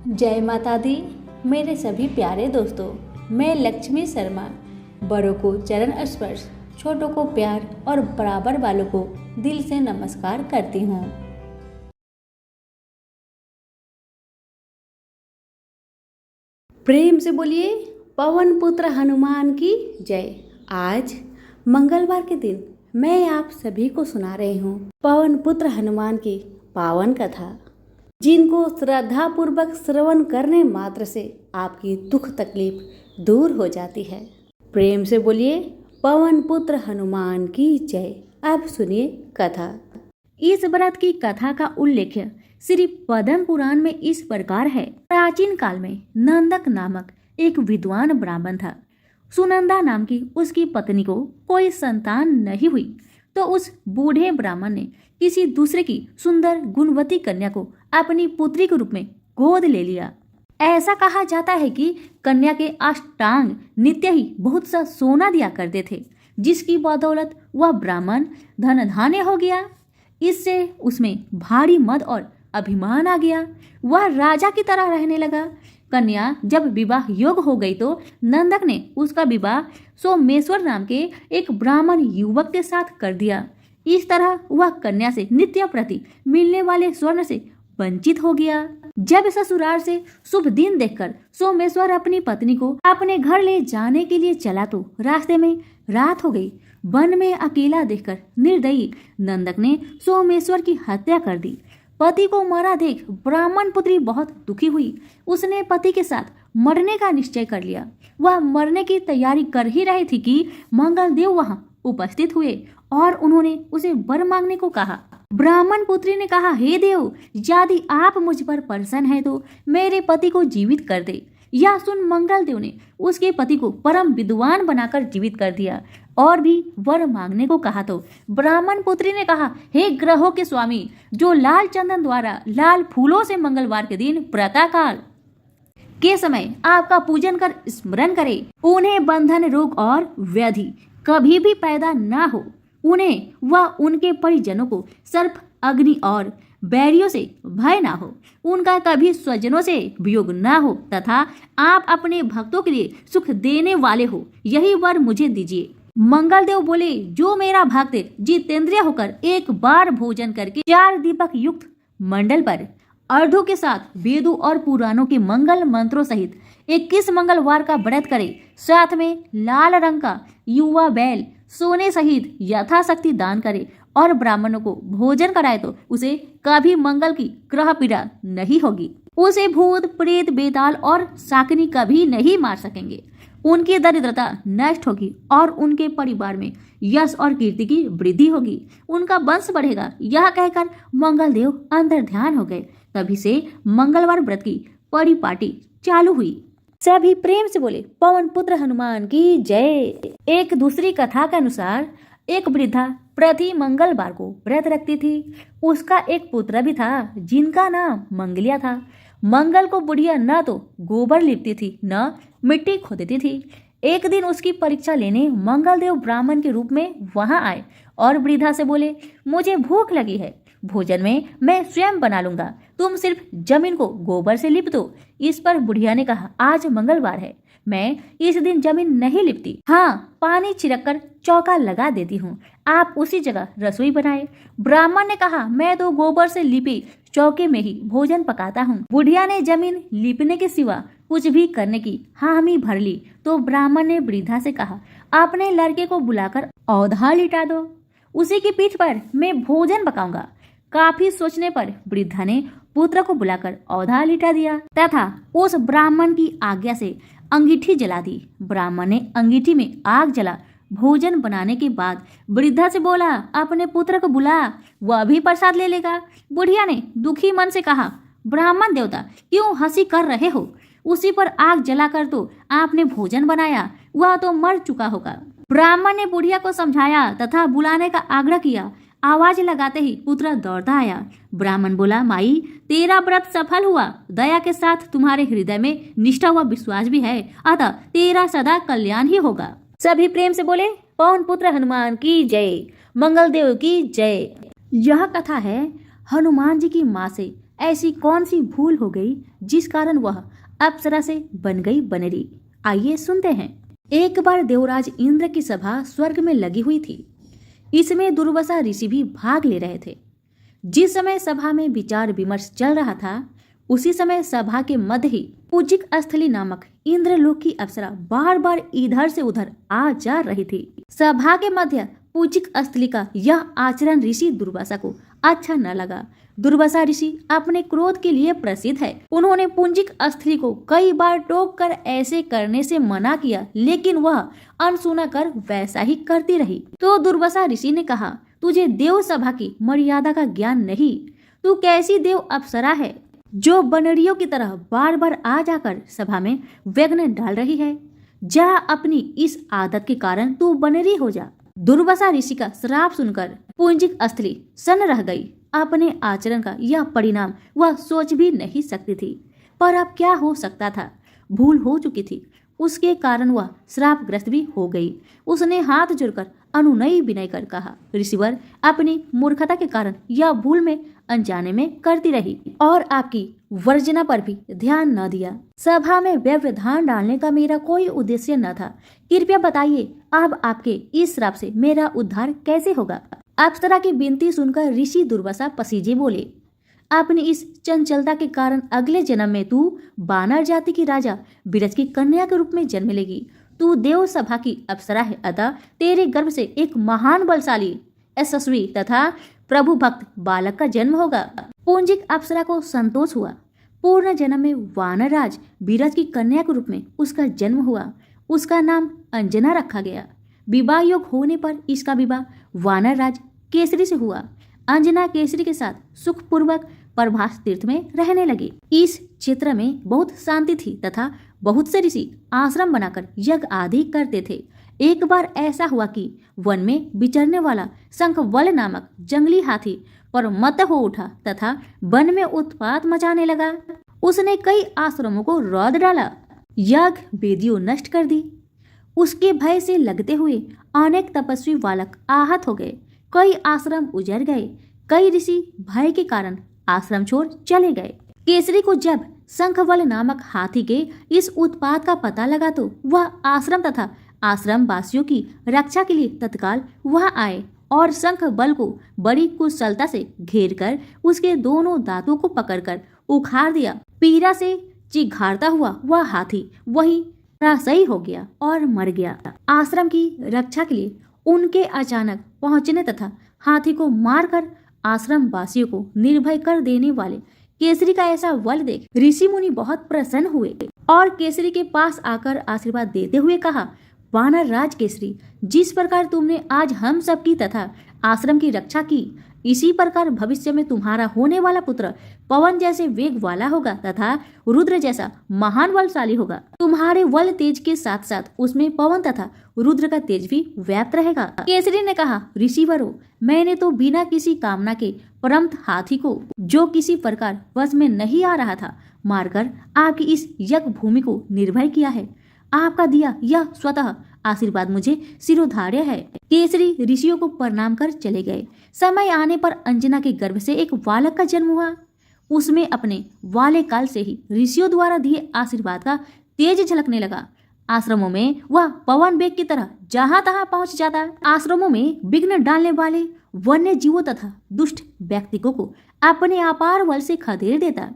जय माता दी। मेरे सभी प्यारे दोस्तों, मैं लक्ष्मी शर्मा बड़ों को चरण स्पर्श, छोटों को प्यार और बराबर वालों को दिल से नमस्कार करती हूँ। प्रेम से बोलिए पवन पुत्र हनुमान की जय। आज मंगलवार के दिन मैं आप सभी को सुना रही हूँ पवन पुत्र हनुमान की पावन कथा, जिनको श्रद्धा पूर्वक श्रवण करने मात्र से आपकी दुख तकलीफ दूर हो जाती है। प्रेम से बोलिए पवन पुत्र हनुमान की जय। अब सुनिए कथा। इस व्रत की कथा का उल्लेख श्री पद्म पुराण में इस प्रकार है। प्राचीन काल में नंदक नामक एक विद्वान ब्राह्मण था। सुनंदा नाम की उसकी पत्नी को कोई संतान नहीं हुई, तो उस बूढ़े ब्राह्मण ने किसी दूसरे की सुंदर गुणवती कन्या को अपनी पुत्री के रूप में गोद ले लिया। ऐसा कहा जाता है कि कन्या के अष्टांग नित्य ही बहुत सा सोना दिया करते थे, जिसकी बदौलत वह ब्राह्मण धन धान्य हो गया। इससे उसमें भारी मद और अभिमान आ गया। वह राजा की तरह रहने लगा। कन्या जब विवाह योग्य हो गई तो नंदक ने उसका विवाह सोमेश्वर नाम के एक ब्राह्मण युवक के साथ कर दिया। इस तरह वह कन्या से नित्य प्रति मिलने वाले स्वर्ण से वंचित हो गया। जब ससुराल से शुभ दिन देखकर सोमेश्वर अपनी पत्नी को अपने घर ले जाने के लिए चला तो रास्ते में रात हो गई। वन में अकेला देखकर निर्दयी नंदक ने सोमेश्वर की हत्या कर दी। पति को मरा देख ब्राह्मण पुत्री बहुत दुखी हुई। उसने पति के साथ मरने का निश्चय कर लिया। वह मरने की तैयारी कर ही रही थी कि मंगल देव वहां उपस्थित हुए और उन्होंने उसे वर मांगने को कहा। ब्राह्मण पुत्री ने कहा, हे देव, यदि आप मुझ पर प्रसन्न हैं तो मेरे पति को जीवित कर दे। यह सुन मंगल देव ने उसके पति को परम विद्वान बनाकर जीवित कर दिया और भी वर मांगने को कहा। तो ब्राह्मण पुत्री ने कहा, हे ग्रहों के स्वामी, जो लाल चंदन द्वारा लाल फूलों से मंगलवार के दिन प्रातःकाल के समय आपका पूजन कर स्मरण करे, उन्हें बंधन, रोग और व्याधि कभी भी पैदा ना हो। उन्हें व उनके परिजनों को सर्प, अग्नि और बैरियों से भय ना हो। उनका कभी स्वजनों से वियोग ना हो तथा आप अपने भक्तों के लिए सुख देने वाले हो, यही वर मुझे दीजिए। मंगल देव बोले, जो मेरा भक्त जितेंद्रिय होकर एक बार भोजन करके 4 दीपक युक्त मंडल पर अर्धों के साथ वेदों और पुराणों के मंगल मंत्रों सहित 21 मंगलवार का व्रत करे, साथ में लाल रंग का युवा बैल सोने सहित यथाशक्ति दान करे और ब्राह्मणों को भोजन कराए तो उसे कभी मंगल की ग्रह पीड़ा नहीं होगी। उसे भूत, प्रेत, बेताल और शाकिनी कभी नहीं मार सकेंगे। उनकी दरिद्रता नष्ट होगी और उनके परिवार में यश और कीर्ति की वृद्धि होगी। उनका वंश बढ़ेगा। यह कहकर मंगल देव अंतर ध्यान हो गए। तभी से मंगलवार व्रत की परिपाटी चालू हुई। सभी प्रेम से बोले पवन पुत्र हनुमान की जय। एक दूसरी कथा के अनुसार एक वृद्धा प्रति मंगलवार को व्रत रखती थी। उसका एक पुत्र भी था जिनका नाम मंगलिया था। मंगल को बुढ़िया न तो गोबर लिपती थी न मिट्टी खोदती थी। एक दिन उसकी परीक्षा लेने मंगल देव ब्राह्मण के रूप में वहां आए और वृद्धा से बोले, मुझे भूख लगी है, भोजन में मैं स्वयं बना लूंगा, तुम सिर्फ जमीन को गोबर से लिप दो। इस पर बुढ़िया ने कहा, आज मंगलवार है, मैं इस दिन जमीन नहीं लिपती। हाँ, पानी छिड़क कर चौका लगा देती हूँ, आप उसी जगह रसोई बनाए। ब्राह्मण ने कहा, मैं तो गोबर से लिपी चौके में ही भोजन पकाता हूँ। बुढ़िया ने जमीन लिपने के सिवा कुछ भी करने की हामी भर ली। तो ब्राह्मण ने वृद्धा से कहा, अपने लड़के को बुलाकर औधा लिटा दो, उसी की पीठ पर मैं भोजन पकाऊंगा। काफी सोचने पर वृद्धा ने पुत्र को बुलाकर औधा लिटा दिया तथा उस ब्राह्मण की आज्ञा से अंगीठी जला दी। ब्राह्मण ने अंगीठी में आग जला भोजन बनाने के बाद वृद्धा से बोला, अपने पुत्र को बुला, वह भी प्रसाद ले लेगा। बुढ़िया ने दुखी मन से कहा, ब्राह्मण देवता, क्यों हंसी कर रहे हो? उसी पर आग जलाकर तो आपने भोजन बनाया, वह तो मर चुका होगा। ब्राह्मण ने बुढ़िया को समझाया तथा बुलाने का आग्रह किया। आवाज लगाते ही पुत्र दौड़ता आया। ब्राह्मण बोला, माई, तेरा व्रत सफल हुआ, दया के साथ तुम्हारे हृदय में निष्ठा व विश्वास भी है, अतः तेरा सदा कल्याण ही होगा। सभी प्रेम से बोले पवन पुत्र हनुमान की जय, मंगल देव की जय। यह कथा है हनुमान जी की माँ से ऐसी कौन सी भूल हो गई जिस कारण वह अप्सरा से बन गई बनेरी? आइए सुनते हैं। एक बार देवराज इंद्र की सभा स्वर्ग में लगी हुई थी। इसमें दुर्वासा ऋषि भी भाग ले रहे थे। जिस समय सभा में विचार विमर्श चल रहा था, उसी समय सभा के मध्य ही पूजिक स्थली नामक इंद्रलोक की अप्सरा बार बार इधर से उधर आ जा रही थी। सभा के मध्य पूजिक स्थली का यह आचरण ऋषि दुर्वासा को अच्छा न लगा। दुर्वासा ऋषि अपने क्रोध के लिए प्रसिद्ध है। उन्होंने पुंजिक स्थली को कई बार टोक कर ऐसे करने से मना किया, लेकिन वह अनसुना कर वैसा ही करती रही। तो दुर्वासा ऋषि ने कहा, तुझे देव सभा की मर्यादा का ज्ञान नहीं। तू कैसी देव अप्सरा है जो बनरियों की तरह बार बार आ जाकर सभा में विघ्न डाल रही है? जा, अपनी इस आदत के कारण तू बनरी हो जा। दुर्वासा ऋषि का श्राप सुनकर पुंजिक स्थली सन्न रह गई। अपने आचरण का यह परिणाम वह सोच भी नहीं सकती थी, पर अब क्या हो सकता था? भूल हो चुकी थी, उसके कारण वह श्रापग्रस्त भी हो गई। उसने हाथ जोड़कर अनुनय विनय कर कहा, ऋषिवर, अपनी मूर्खता के कारण यह भूल में अनजाने में करती रही और आपकी वर्जना पर भी ध्यान न दिया। सभा में व्यवधान डालने का मेरा कोई उद्देश्य न था। कृपया बताइए, अब आपके इस श्राप से मेरा उद्धार कैसे होगा? अप्सरा की विनती सुनकर ऋषि दुर्वासा पसीजे बोले, अपनी इस चंचलता के कारण अगले जन्म में तू बानर जाति की राजा बिरज की कन्या के रूप में जन्म लेगी। तू देव सभा की अप्सरा है, अतः तेरे गर्भ से एक महान बलशाली, यशस्वी तथा प्रभु भक्त बालक का जन्म होगा। पुंजिक अप्सरा को संतोष हुआ। पूर्ण जन्म में वानर राज बिरज की कन्या के रूप में उसका जन्म हुआ। उसका नाम अंजना रखा गया। विवाह योग होने पर इसका विवाह वानर राज केसरी से हुआ। अंजना केसरी के साथ सुखपूर्वक प्रभास तीर्थ में रहने लगी। इस क्षेत्र में बहुत शांति थी तथा बहुत से ऋषि आश्रम बनाकर यज्ञ आदि करते थे। एक बार ऐसा हुआ कि वन में विचरने वाला शंखवल नामक जंगली हाथी पर मत हो उठा तथा वन में उत्पात मचाने लगा। उसने कई आश्रमों को रौंद डाला, यज्ञ वेदियों नष्ट कर दी। उसके भय से लगते हुए अनेक तपस्वी बालक आहत हो गए। कई आश्रम उजड़ गए। कई ऋषि भय के कारण आश्रम छोड़ चले गए। केसरी को जब शंखवल नामक हाथी के इस उत्पात का पता लगा तो वह आश्रम तथा आश्रम वासियों की रक्षा के लिए तत्काल वहां आए और शंखवल को बड़ी कुशलता से घेरकर उसके दोनों दांतों को पकड़कर उखाड़ दिया। पीड़ा से चिघाड़ता हुआ वह हाथी वहीं धराशायी हो गया और मर गया। आश्रम की रक्षा के लिए उनके अचानक पहुंचने तथा हाथी को मारकर आश्रम वासियों को निर्भय कर देने वाले केसरी का ऐसा बल देख ऋषि मुनि बहुत प्रसन्न हुए और केसरी के पास आकर आशीर्वाद देते हुए कहा, वानर राज केसरी, जिस प्रकार तुमने आज हम सबकी तथा आश्रम की रक्षा की, इसी प्रकार भविष्य में तुम्हारा होने वाला पुत्र पवन जैसे वेग वाला होगा तथा रुद्र जैसा महान बलशाली होगा। तुम्हारे बल तेज के साथ साथ उसमें पवन तथा रुद्र का तेज भी व्याप्त रहेगा। केसरी ने कहा, ऋषिवरों, मैंने तो बिना किसी कामना के परमत हाथी को, जो किसी प्रकार वश में नहीं आ रहा था, मारकर आपकी इस यज्ञ भूमि को निर्भय किया है। आपका दिया यह स्वतः आशीर्वाद मुझे शिरोधार्य है। केसरी ऋषियों को प्रणाम कर चले गए। समय आने पर अंजना के गर्भ से एक बालक का जन्म हुआ। उसमें अपने वाले काल से ही ऋषियों द्वारा दिए आशीर्वाद का तेज झलकने लगा। आश्रमों में वह पवन वेग की तरह जहां तहां पहुंच जाता। आश्रमों में विघ्न डालने वाले वन्य जीवों तथा दुष्ट व्यक्तियों को अपने अपार बल से खदेड़ देता।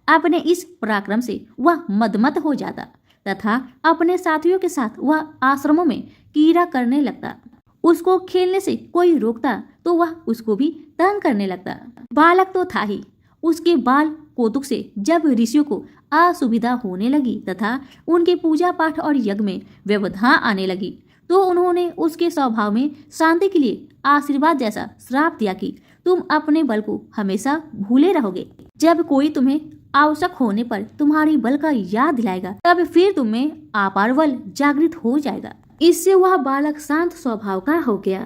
अपने इस पराक्रम से वह मदमत हो जाता तथा अपने साथियों के साथ वह आश्रमों में कीड़ा करने लगता। उसको खेलने से कोई रोकता तो वह उसको भी तंग करने लगता। बालक तो था ही, उसके बाल कौतुक से जब ऋषियों को असुविधा होने लगी तथा उनके पूजा पाठ और यज्ञ में व्यवधान आने लगी, तो उन्होंने उसके स्वभाव में शांति के लिए आशीर्वाद जैसा श्राप दिया कि तुम अपने बल को हमेशा भूले रहोगे। जब कोई तुम्हें आवश्यक होने पर तुम्हारी बल का याद दिलाएगा, तब फिर तुम्हें अपार बल जागृत हो जाएगा। इससे वह बालक शांत स्वभाव का हो गया।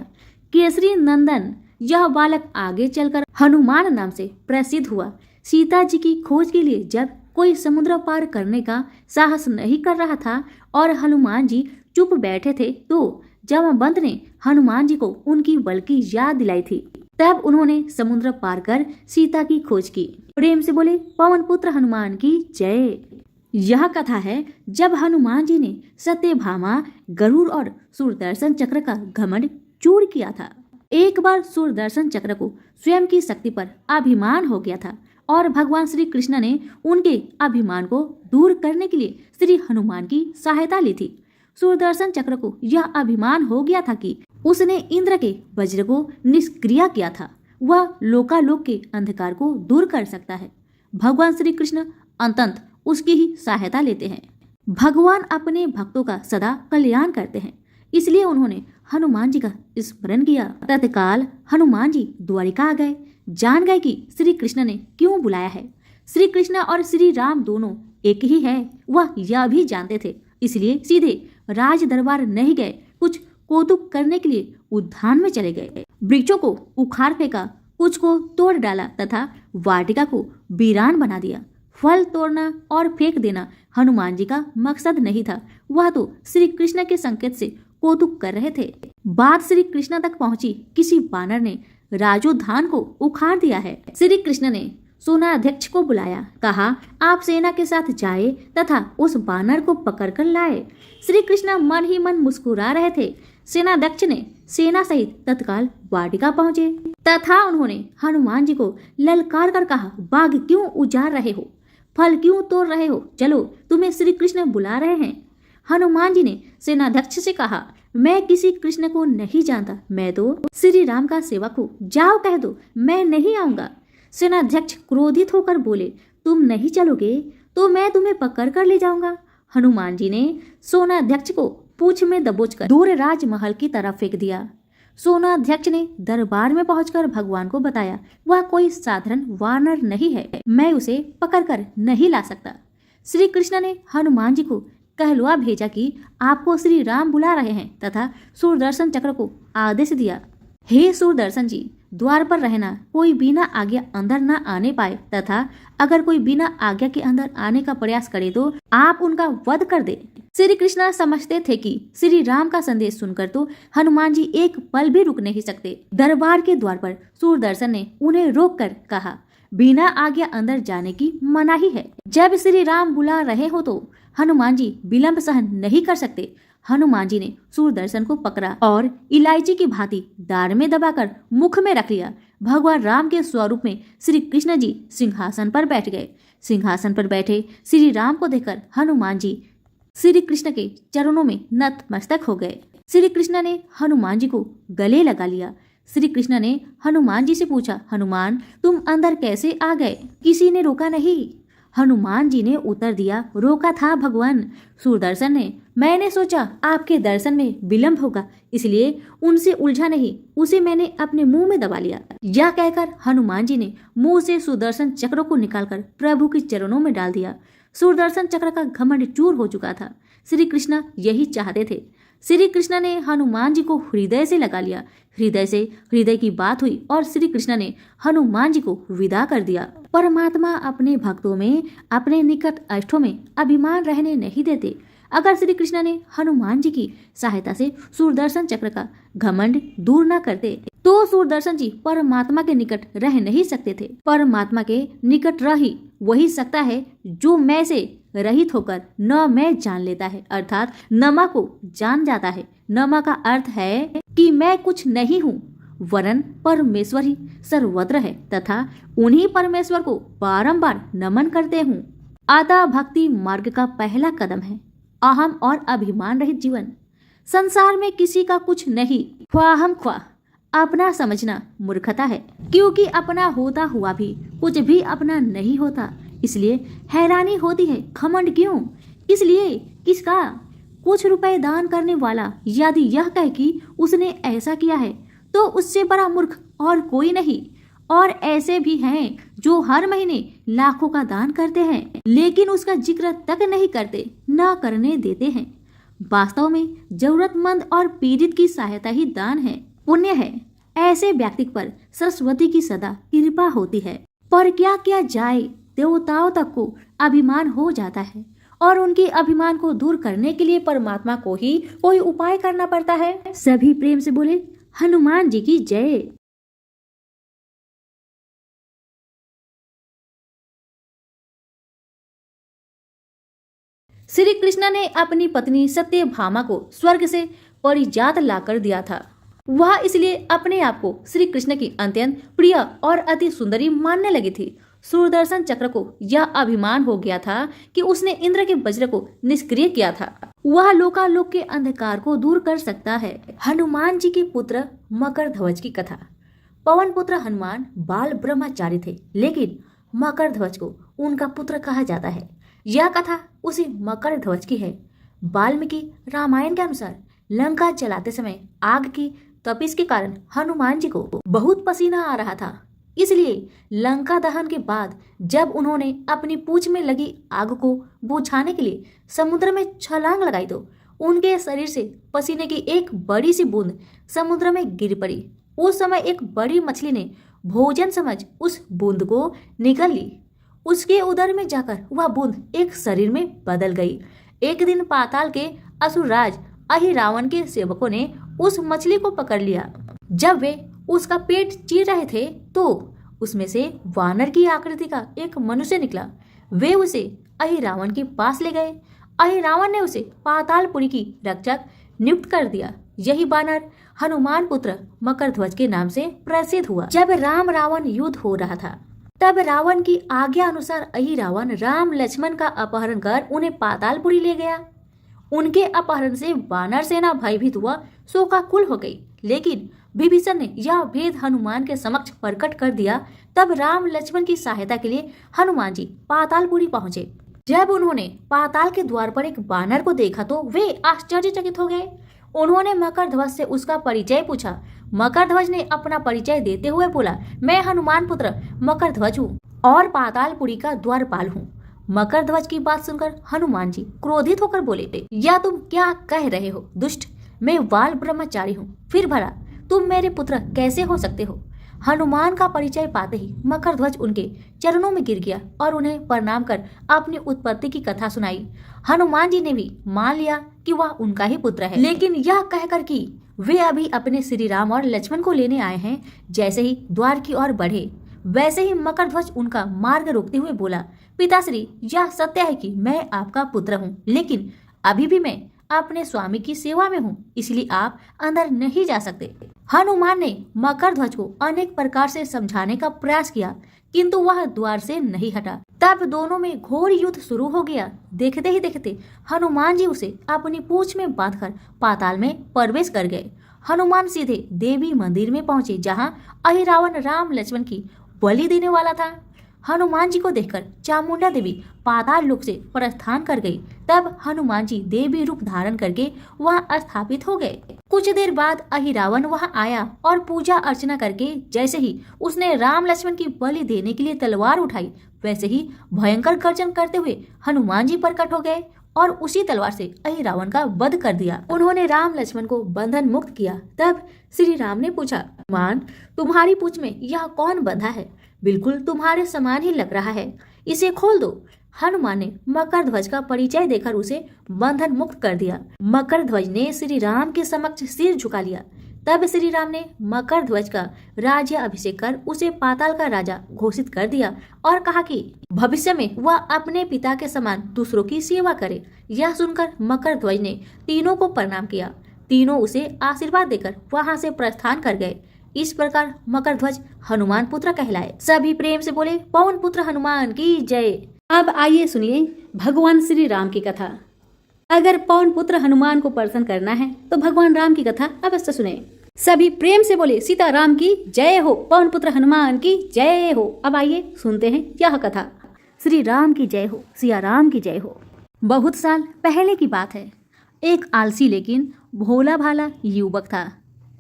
केसरी नंदन यह बालक आगे चलकर हनुमान नाम से प्रसिद्ध हुआ। सीता जी की खोज के लिए जब कोई समुद्र पार करने का साहस नहीं कर रहा था और हनुमान जी चुप बैठे थे, तो जामवंत ने हनुमान जी को उनकी बल की याद दिलाई थी। तब उन्होंने समुद्र पार कर सीता की खोज की। प्रेम से बोले पवन पुत्र हनुमान की जय। यह कथा है जब हनुमान जी ने सत्यभामा, गरुड़ और सुदर्शन चक्र का घमंड चूर किया था। एक बार सुदर्शन चक्र को स्वयं की शक्ति पर अभिमान हो गया था और भगवान श्री कृष्ण ने उनके अभिमान को दूर करने के लिए श्री हनुमान की सहायता ली थी। सुदर्शन चक्र को यह अभिमान हो गया था कि उसने इंद्र के वज्र को निष्क्रिय किया था। वह लोकालोक के अंधकार को दूर कर सकता है। भगवान श्री कृष्ण अंततः उसकी ही सहायता लेते हैं। भगवान अपने भक्तों का सदा कल्याण करते हैं, इसलिए उन्होंने हनुमान जी का स्मरण किया। तत्काल हनुमान जी द्वारिका आ गए। जान गए कि श्री कृष्ण ने क्यों बुलाया है। श्री कृष्ण और श्री राम दोनों एक ही है, वह यह भी जानते थे, इसलिए सीधे राज दरबार नहीं गए। कुछ कौतुक करने के लिए उद्यान में चले गए। वृक्षों को उखाड़ फेंका, कुछ को तोड़ डाला तथा वाटिका को वीरान बना दिया। फल तोड़ना और फेंक देना हनुमान जी का मकसद नहीं था, वह तो श्री कृष्ण के संकेत से कौतुक कर रहे थे। बात श्री कृष्ण तक पहुंची। किसी बानर ने राजोद्यान को उखाड़ दिया है। श्री कृष्ण ने सेनाध्यक्ष को बुलाया, कहा आप सेना के साथ जाए तथा उस बानर को पकड़कर लाए। श्री कृष्ण मन ही मन मुस्कुरा रहे थे। सेनाध्यक्ष ने सेना सहित तत्काल वाटिका पहुंचे तथा उन्होंने हनुमान जी को ललकार कर कहा, बाग क्यों उजाड़ रहे हो, फल क्यों तोड़ रहे हो, चलो तुम्हें श्री कृष्ण बुला रहे हैं। हनुमान जी ने सेनाध्यक्ष से कहा, मैं किसी कृष्ण को नहीं जानता, मैं तो श्री राम का सेवक हूँ, जाओ कह दो मैं नहीं आऊंगा। सेनाध्यक्ष क्रोधित होकर बोले, तुम नहीं चलोगे तो मैं तुम्हें पकड़ कर ले जाऊंगा। हनुमान जी ने सेनाध्यक्ष को पूंछ में दबोचकर दूर राजमहल की तरफ फेंक दिया। सेनाध्यक्ष ने दरबार में पहुंचकर भगवान को बताया, वह कोई साधारण वानर नहीं है, मैं उसे पकड़कर नहीं ला सकता। श्री कृष्ण ने हनुमान जी को कहलवा भेजा कि आपको श्री राम बुला रहे हैं तथा सुदर्शन चक्र को आदेश दिया, हे सुदर्शन जी, द्वार पर रहना, कोई बिना आज्ञा अंदर न आने पाए तथा अगर कोई बिना आज्ञा के अंदर आने का प्रयास करे तो आप उनका वध कर दे। श्री कृष्ण समझते थे कि श्री राम का संदेश सुनकर तो हनुमान जी एक पल भी रुक नहीं सकते। दरबार के द्वार पर सुदर्शन ने उन्हें रोककर कहा, बिना आज्ञा अंदर जाने की मनाही है। जब श्री राम बुला रहे हो तो हनुमान जी विलंब सहन नहीं कर सकते। हनुमान जी ने सुदर्शन को पकड़ा और इलायची की भांति दाढ़ में दबाकर मुख में रख लिया। भगवान राम के स्वरूप में श्री कृष्ण जी सिंहासन पर बैठ गए। सिंहासन पर बैठे श्री राम को देखकर हनुमान जी श्री कृष्ण के चरणों में नतमस्तक हो गए। श्री कृष्ण ने हनुमान जी को गले लगा लिया। श्री कृष्ण ने हनुमान जी से पूछा, हनुमान तुम अंदर कैसे आ गए, किसी ने रोका नहीं? हनुमान जी ने उत्तर दिया, रोका था भगवान। सुदर्शन ने, मैंने सोचा आपके दर्शन में विलंब होगा, इसलिए उनसे उलझा नहीं, उसे मैंने अपने मुंह में दबा लिया। यह कहकर हनुमान जी ने मुंह से सुदर्शन चक्र को निकालकर प्रभु के चरणों में डाल दिया। सुदर्शन चक्र का घमंड चूर हो चुका था। श्री कृष्ण यही चाहते थे। श्री कृष्ण ने हनुमान जी को हृदय से लगा लिया। हृदय से हृदय की बात हुई और श्री कृष्ण ने हनुमान जी को विदा कर दिया। परमात्मा अपने भक्तों में, अपने निकट अष्टों में अभिमान रहने नहीं देते। अगर श्री कृष्ण ने हनुमान जी की सहायता से सुदर्शन चक्र का घमंड दूर न करते तो सुदर्शन जी परमात्मा के निकट रह नहीं सकते थे। परमात्मा के निकट रह ही वही सकता है जो मैं से रहित होकर न मैं जान लेता है, अर्थात नमा को जान जाता है। नमा का अर्थ है कि मैं कुछ नहीं हूँ, वरन परमेश्वर ही सर्वत्र है तथा उन्हीं परमेश्वर को बारंबार नमन करते हूँ। अतः भक्ति मार्ग का पहला कदम है अहम और अभिमान रहित जीवन। संसार में किसी का कुछ नहीं, ख्वाहम ख्वाह अपना समझना मूर्खता है, क्योंकि अपना होता हुआ भी कुछ भी अपना नहीं होता। इसलिए हैरानी होती है, घमंड क्यों, इसलिए किसका? कुछ रुपए दान करने वाला यदि यह कहे कि उसने ऐसा किया है तो उससे बड़ा मूर्ख और कोई नहीं। और ऐसे भी हैं जो हर महीने लाखों का दान करते हैं लेकिन उसका जिक्र तक नहीं करते, न करने देते हैं। वास्तव में जरूरतमंद और पीड़ित की सहायता ही दान है, पुण्य है। ऐसे व्यक्ति पर सरस्वती की सदा कृपा होती है। पर क्या किया जाए, देवताओं तक को अभिमान हो जाता है और उनके अभिमान को दूर करने के लिए परमात्मा को ही कोई उपाय करना पड़ता है। सभी प्रेम से बोले हनुमान जी की जय। श्री कृष्ण ने अपनी पत्नी सत्यभामा को स्वर्ग से परिजात लाकर दिया था। वह इसलिए अपने आप को श्री कृष्ण की अत्यंत प्रिय और अति सुंदरी मानने लगी थी। सुदर्शन चक्र को यह अभिमान हो गया था कि उसने इंद्र के वज्र को निष्क्रिय किया था। वह लोकालोक के अंधकार को दूर कर सकता है। हनुमान जी के पुत्र मकर ध्वज की कथा। पवन पुत्र हनुमान बाल ब्रह्मचारी थे, लेकिन मकर ध्वज को उनका पुत्र कहा जाता है। यह कथा उसी मकर ध्वज की है। वाल्मीकि रामायण के अनुसार लंका जलाते समय आग की तपिश के कारण हनुमान जी को बहुत पसीना आ रहा था। इसलिए लंका दहन के बाद जब उन्होंने अपनी पूंछ में लगी आग को बुझाने के लिए समुद्र में छलांग लगाई तो उनके शरीर से पसीने की एक बड़ी सी बूंद समुद्र में गिर पड़ी। उस समय एक बड़ी मछली ने भोजन समझ उस बूंद को निगल ली। उसके उदर में जाकर वह बूंद एक शरीर में बदल गई। एक दिन पाताल के असुरराज अहिरावण के सेवकों ने उस मछली को पकड़ लिया। जब वे उसका पेट चीर रहे थे तो उसमें से वानर की आकृति का एक मनुष्य निकला। वे उसे अहिरावण के पास ले गए। अहिरावण ने उसे पातालपुरी की रक्षक नियुक्त कर दिया। यही वानर हनुमान पुत्र मकर ध्वज के नाम से प्रसिद्ध हुआ। जब राम रावण युद्ध हो रहा था तब रावण की आज्ञा अनुसार अहिरावण राम लक्ष्मण का अपहरण कर उन्हें पातालपुरी ले गया। उनके अपहरण से वानर सेना भयभीत हुआ, शोकाकुल हो गई। लेकिन विभीषण ने यह भेद हनुमान के समक्ष प्रकट कर दिया। तब राम लक्ष्मण की सहायता के लिए हनुमान जी पातालपुरी पहुंचे। जब उन्होंने पाताल के द्वार पर एक वानर को देखा तो वे आश्चर्यचकित हो गए। उन्होंने मकर ध्वज से उसका परिचय पूछा। मकर ध्वज ने अपना परिचय देते हुए बोला, मैं हनुमान पुत्र मकर ध्वज हूँ और पातालपुरी का द्वारपाल हूँ। मकर ध्वज की बात सुनकर हनुमान जी क्रोधित होकर बोले, या तुम क्या कह रहे हो दुष्ट? मैं बाल ब्रह्मचारी हूँ, फिर भला तुम मेरे पुत्र कैसे हो सकते हो? हनुमान का परिचय पाते ही मकर ध्वज उनके चरणों में गिर गया और उन्हें प्रणाम कर अपनी उत्पत्ति की कथा सुनाई। हनुमान जी ने भी मान लिया कि वह उनका ही पुत्र है, लेकिन यह कहकर कि वे अभी अपने श्री राम और लक्ष्मण को लेने आए हैं। जैसे ही द्वार की ओर बढ़े वैसे ही मकर ध्वज उनका मार्ग रोकते हुए बोला, पिताश्री, यह सत्य है कि मैं आपका पुत्र हूँ, लेकिन अभी भी मैं अपने स्वामी की सेवा में हूँ, इसलिए आप अंदर नहीं जा सकते। हनुमान ने मकर ध्वज को अनेक प्रकार से समझाने का प्रयास किया, किंतु वह द्वार से नहीं हटा। तब दोनों में घोर युद्ध शुरू हो गया। देखते ही देखते हनुमान जी उसे अपनी पूंछ में बांधकर पाताल में प्रवेश कर गए। हनुमान सीधे देवी मंदिर में पहुंचे, जहाँ अहिरावण राम लक्ष्मण की बलि देने वाला था। हनुमान जी को देखकर चामुंडा देवी पाताल लोक से प्रस्थान कर गई। तब हनुमान जी देवी रूप धारण करके वहां स्थापित हो गए। कुछ देर बाद अहिरावण वहां आया और पूजा अर्चना करके जैसे ही उसने राम लक्ष्मण की बलि देने के लिए तलवार उठाई, वैसे ही भयंकर गर्जन करते हुए हनुमान जी प्रकट हो गए और उसी तलवार से अहिरावण का वध कर दिया। उन्होंने राम लक्ष्मण को बंधन मुक्त किया। तब श्री राम ने पूछा, हनुमान, तुम्हारी पूंछ में यह कौन बंधा है? बिल्कुल तुम्हारे समान ही लग रहा है, इसे खोल दो। हनुमान ने मकर ध्वज का परिचय देकर उसे बंधन मुक्त कर दिया। मकर ध्वज ने श्री राम के समक्ष सिर झुका लिया। तब श्री राम ने मकर ध्वज का राज्य अभिषेक कर उसे पाताल का राजा घोषित कर दिया और कहा कि भविष्य में वह अपने पिता के समान दूसरों की सेवा करे। यह सुनकर मकर ध्वज ने तीनों को प्रणाम किया। तीनों उसे आशीर्वाद देकर वहां से प्रस्थान कर गए। इस प्रकार मकर ध्वज हनुमान पुत्र कहलाए। सभी प्रेम से बोले, पवन पुत्र हनुमान की जय। अब आइए सुनिए भगवान श्री राम की कथा। अगर पवन पुत्र हनुमान को प्रसन्न करना है तो भगवान राम की कथा अवश्य सुने। सभी प्रेम से बोले, सीता राम की जय हो, पवन पुत्र हनुमान की जय हो। अब आइए सुनते हैं यह कथा। श्री राम की जय हो, सिया राम की जय हो। बहुत साल पहले की बात है। एक आलसी लेकिन भोला भाला युवक था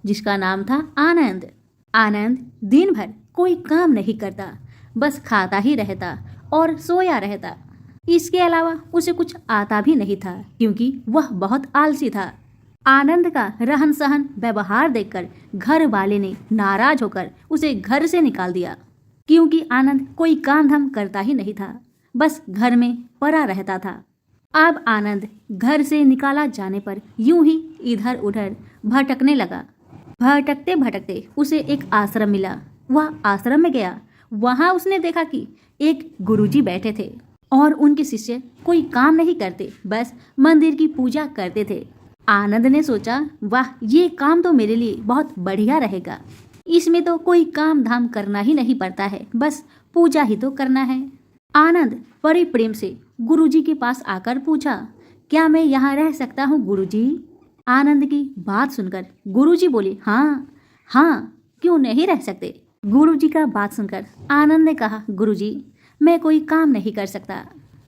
जिसका नाम था आनंद। आनंद दिन भर कोई काम नहीं करता, बस खाता ही रहता और सोया रहता। इसके अलावा उसे कुछ आता भी नहीं था, क्योंकि वह बहुत आलसी था। आनंद का रहन सहन व्यवहार देखकर घर वाले ने नाराज होकर उसे घर से निकाल दिया, क्योंकि आनंद कोई काम धाम करता ही नहीं था, बस घर में पड़ा रहता था। अब आनंद घर से निकाला जाने पर यूं ही इधर उधर भटकने लगा। भटकते भटकते उसे एक आश्रम मिला। वह आश्रम में गया। वहां उसने देखा कि एक गुरुजी बैठे थे और उनके शिष्य कोई काम नहीं करते, बस मंदिर की पूजा करते थे। आनंद ने सोचा, वाह, ये काम तो मेरे लिए बहुत बढ़िया रहेगा। इसमें तो कोई काम धाम करना ही नहीं पड़ता है, बस पूजा ही तो करना है। आनंद बड़े प्रेम से गुरुजी के पास आकर पूछा, क्या मैं यहाँ रह सकता हूँ गुरुजी? आनंद की बात सुनकर गुरुजी बोले, हाँ हाँ, क्यों नहीं रह सकते। गुरुजी का बात सुनकर आनंद ने कहा, गुरुजी, मैं कोई काम नहीं कर सकता,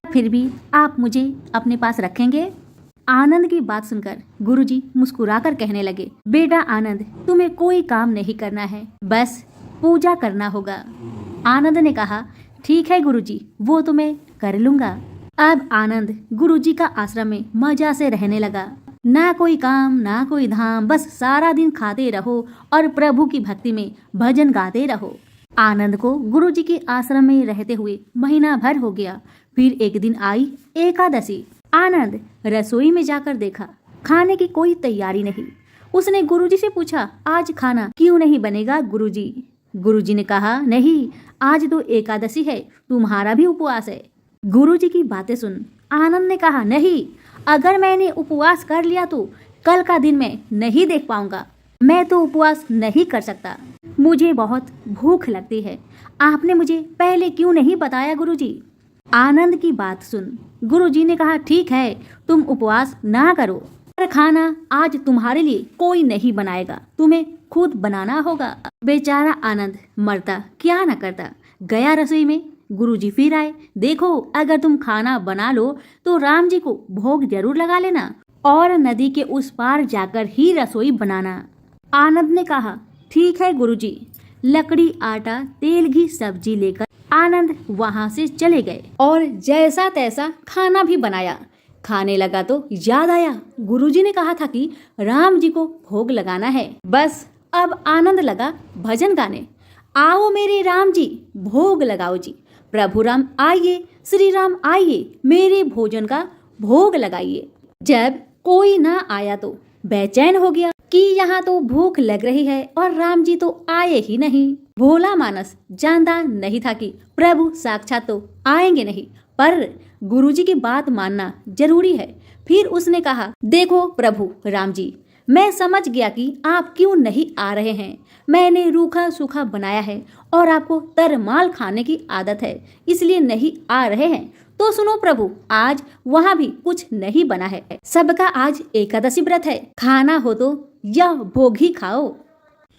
फिर भी आप मुझे अपने पास रखेंगे? आनंद की बात सुनकर गुरुजी मुस्कुराकर कहने लगे, बेटा आनंद, तुम्हें कोई काम नहीं करना है, बस पूजा करना होगा। आनंद ने कहा, ठीक है गुरुजी, वो तो मैं कर लूंगा। अब आनंद गुरुजी का आश्रम में मजा से रहने लगा। ना कोई काम ना कोई धाम, बस सारा दिन खाते रहो और प्रभु की भक्ति में भजन गाते रहो। आनंद को गुरुजी के आश्रम में रहते हुए महीना भर हो गया। फिर एक दिन आई एकादशी। आनंद रसोई में जाकर देखा, खाने की कोई तैयारी नहीं। उसने गुरुजी से पूछा, आज खाना क्यों नहीं बनेगा गुरुजी? गुरुजी ने कहा, नहीं, आज तो एकादशी है, तुम्हारा भी उपवास है। गुरुजी की बातें सुन आनंद ने कहा, नहीं, अगर मैंने उपवास कर लिया तो कल का दिन मैं नहीं देख पाऊंगा। मैं तो उपवास नहीं कर सकता, मुझे बहुत भूख लगती है। आपने मुझे पहले क्यों नहीं बताया गुरुजी? आनंद की बात सुन गुरुजी ने कहा, ठीक है, तुम उपवास ना करो, पर खाना आज तुम्हारे लिए कोई नहीं बनाएगा, तुम्हें खुद बनाना होगा। बेचारा आनंद मरता क्या न करता। गया रसोई में। गुरुजी फिर आए, देखो, अगर तुम खाना बना लो तो राम जी को भोग जरूर लगा लेना और नदी के उस पार जाकर ही रसोई बनाना। आनंद ने कहा, ठीक है गुरुजी। लकड़ी, आटा, तेल, घी, सब्जी लेकर आनंद वहां से चले गए और जैसा तैसा खाना भी बनाया। खाने लगा तो याद आया, गुरुजी ने कहा था कि राम जी को भोग लगाना है। बस अब आनंद लगा भजन गाने, आओ मेरे राम जी, भोग लगाओ जी, प्रभु राम आइए, श्री राम आइए, मेरे भोजन का भोग लगाइए। जब कोई ना आया तो बेचैन हो गया कि यहाँ तो भूख लग रही है और राम जी तो आए ही नहीं। भोला मानस जानता नहीं था कि प्रभु साक्षात तो आएंगे नहीं, पर गुरुजी की बात मानना जरूरी है। फिर उसने कहा, देखो प्रभु राम जी, मैं समझ गया कि आप क्यों नहीं आ रहे हैं। मैंने रूखा सूखा बनाया है और आपको तरमाल खाने की आदत है, इसलिए नहीं आ रहे हैं। तो सुनो प्रभु, आज वहाँ भी कुछ नहीं बना है। सबका आज एकादशी व्रत है, खाना हो तो यह भोग ही खाओ।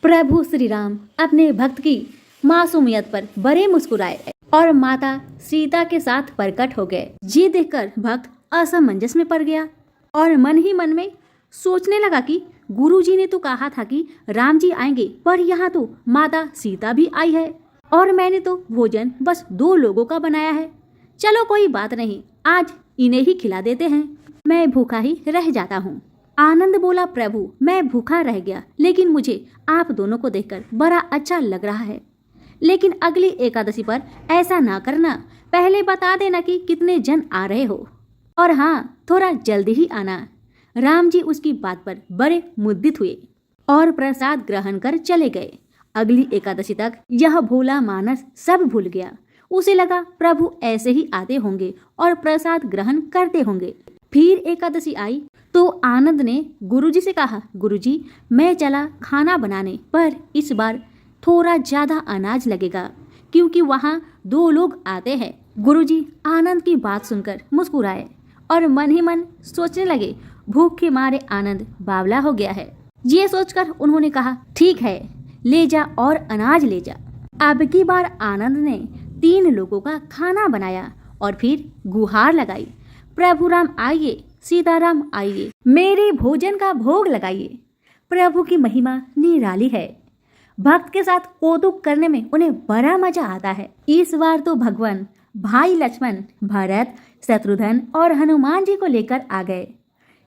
प्रभु श्री राम अपने भक्त की मासूमियत पर बड़े मुस्कुराए और माता सीता के साथ प्रकट हो गए। ये देखकर भक्त असमंजस में पड़ गया और मन ही मन में सोचने लगा कि गुरुजी ने तो कहा था कि राम जी आएंगे, पर यहाँ तो माता सीता भी आई है और मैंने तो भोजन बस 2 लोगों का बनाया है। चलो कोई बात नहीं, आज इन्हें ही खिला देते हैं, मैं भूखा ही रह जाता हूँ। आनंद बोला, प्रभु मैं भूखा रह गया, लेकिन मुझे आप दोनों को देखकर बड़ा अच्छा लग रहा है। लेकिन अगली एकादशी पर ऐसा ना करना, पहले बता देना कि कितने जन आ रहे हो, और हाँ, थोड़ा जल्दी ही आना। राम जी उसकी बात पर बड़े मुद्दित हुए और प्रसाद ग्रहण कर चले गए। अगली एकादशी तक यह भोला मानस सब भूल गया। उसे लगा प्रभु ऐसे ही आते होंगे और प्रसाद ग्रहण करते होंगे। फिर एकादशी आई तो आनंद ने गुरुजी से कहा, गुरुजी मैं चला खाना बनाने, पर इस बार थोड़ा ज्यादा अनाज लगेगा क्योंकि वहाँ 2 लोग आते हैं। गुरुजी आनंद की बात सुनकर मुस्कुराए और मन ही मन सोचने लगे, भूख के मारे आनंद बावला हो गया है। ये सोचकर उन्होंने कहा, ठीक है, ले जा और अनाज ले जा। अब की बार आनंद ने 3 लोगों का खाना बनाया और फिर गुहार लगाई, प्रभु राम आइए, सीताराम आइए, मेरे भोजन का भोग लगाइए। प्रभु की महिमा निराली है। भक्त के साथ कौतुक करने में उन्हें बड़ा मजा आता है। इस बार तो भगवान भाई लक्ष्मण, भरत, शत्रुघ्न और हनुमान जी को लेकर आ गए।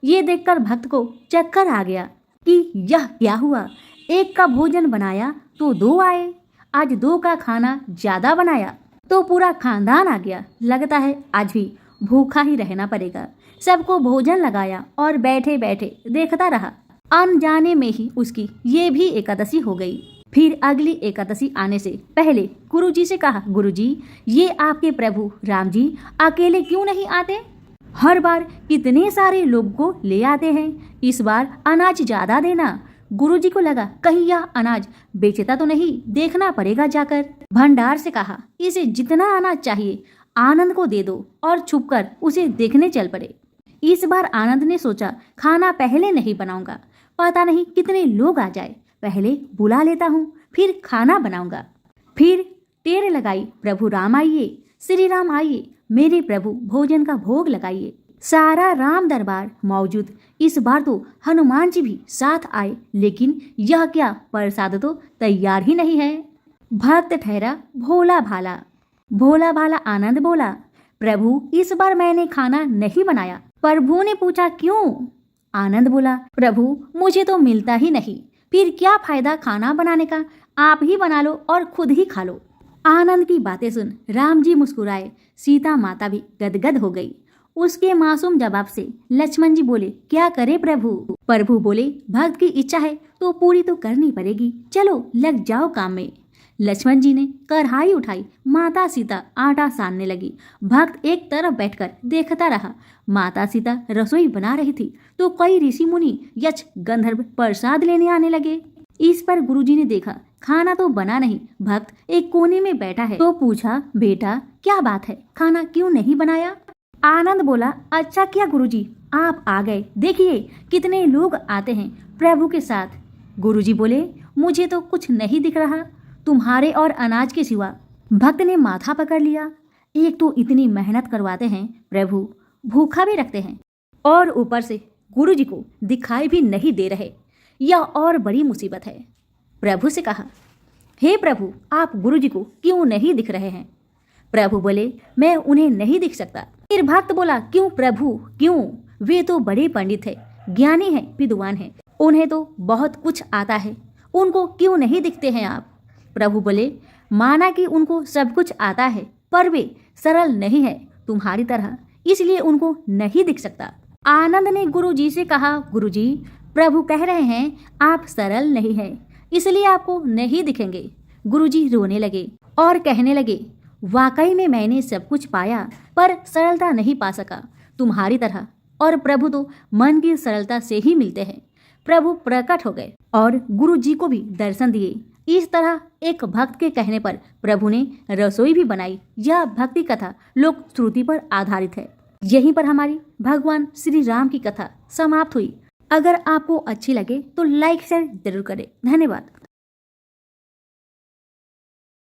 ये देखकर भक्त को चक्कर आ गया कि यह क्या हुआ, एक का भोजन बनाया तो 2 आए, आज 2 का खाना ज्यादा बनाया तो पूरा खानदान आ गया। लगता है आज भी भूखा ही रहना पड़ेगा। सबको भोजन लगाया और बैठे बैठे देखता रहा। अनजाने में ही उसकी ये भी एकादशी हो गई। फिर अगली एकादशी आने से पहले गुरुजी से कहा, गुरुजी ये आपके प्रभु राम जी अकेले क्यों नहीं आते? हर बार कितने सारे लोगों को ले आते हैं, इस बार अनाज ज्यादा देना। गुरुजी को लगा कहीं यह अनाज बेचता तो नहीं, देखना पड़ेगा जाकर। भंडार से कहा, इसे जितना अनाज चाहिए आनंद को दे दो और छुपकर उसे देखने चल पड़े। इस बार आनंद ने सोचा खाना पहले नहीं बनाऊंगा, पता नहीं कितने लोग आ जाए, पहले बुला लेता हूँ फिर खाना बनाऊंगा। फिर टेर लगाई, प्रभु राम आइए, श्री राम आइए, मेरे प्रभु भोजन का भोग लगाइए। सारा राम दरबार मौजूद। इस बार तो हनुमान जी भी साथ आए, लेकिन यह क्या प्रसाद तो तैयार ही नहीं है। भक्त ठहरा भोला भाला। भोला भाला आनंद बोला, प्रभु इस बार मैंने खाना नहीं बनाया। प्रभु ने पूछा क्यों? आनंद बोला, प्रभु मुझे तो मिलता ही नहीं, फिर क्या फायदा खाना बनाने का, आप ही बना लो और खुद ही खा लो। आनंद की बातें सुन राम जी मुस्कुराए, सीता माता भी गदगद हो गई। उसके मासूम जवाब से लक्ष्मण जी बोले, क्या करे प्रभु? प्रभु बोले, भक्त की इच्छा है तो पूरी तो करनी पड़ेगी, चलो लग जाओ काम में। लक्ष्मण जी ने कढ़ाई उठाई, माता सीता आटा सानने लगी। भक्त एक तरफ बैठकर देखता रहा। माता सीता रसोई बना रही थी तो कई ऋषि मुनि यक्ष गंधर्व प्रसाद लेने आने लगे। इस पर गुरुजी ने देखा खाना तो बना नहीं, भक्त एक कोने में बैठा है, तो पूछा, बेटा क्या बात है, खाना क्यों नहीं बनाया? आनंद बोला, अच्छा किया गुरुजी आप आ गए, देखिए कितने लोग आते हैं प्रभु के साथ। गुरुजी बोले, मुझे तो कुछ नहीं दिख रहा तुम्हारे और अनाज के सिवा। भक्त ने माथा पकड़ लिया, एक तो इतनी मेहनत करवाते हैं प्रभु, भूखा भी रखते हैं और ऊपर से गुरुजी को दिखाई भी नहीं दे रहे, यह और बड़ी मुसीबत है। प्रभु से कहा, हे प्रभु आप गुरुजी को क्यों नहीं दिख रहे हैं? प्रभु बोले, मैं उन्हें नहीं दिख सकता। फिर भक्त बोला, क्यों प्रभु क्यों? वे तो बड़े पंडित है, ज्ञानी है, विद्वान है, उन्हें तो बहुत कुछ आता है, उनको क्यों नहीं दिखते हैं आप? प्रभु बोले, माना कि उनको सब कुछ आता है पर वे सरल नहीं है तुम्हारी तरह, इसलिए उनको नहीं दिख सकता। आनंद ने गुरुजी से कहा, गुरुजी प्रभु कह रहे हैं आप सरल नहीं है, इसलिए आपको नहीं दिखेंगे। गुरुजी रोने लगे और कहने लगे, वाकई में मैंने सब कुछ पाया पर सरलता नहीं पा सका तुम्हारी तरह, और प्रभु तो मन की सरलता से ही मिलते हैं। प्रभु प्रकट हो गए और गुरुजी को भी दर्शन दिए। इस तरह एक भक्त के कहने पर प्रभु ने रसोई भी बनाई। यह भक्ति कथा लोक श्रुति पर आधारित है। यहीं पर हमारी भगवान श्री राम की कथा समाप्त हुई। अगर आपको अच्छी लगे तो लाइक शेयर जरूर करें। धन्यवाद।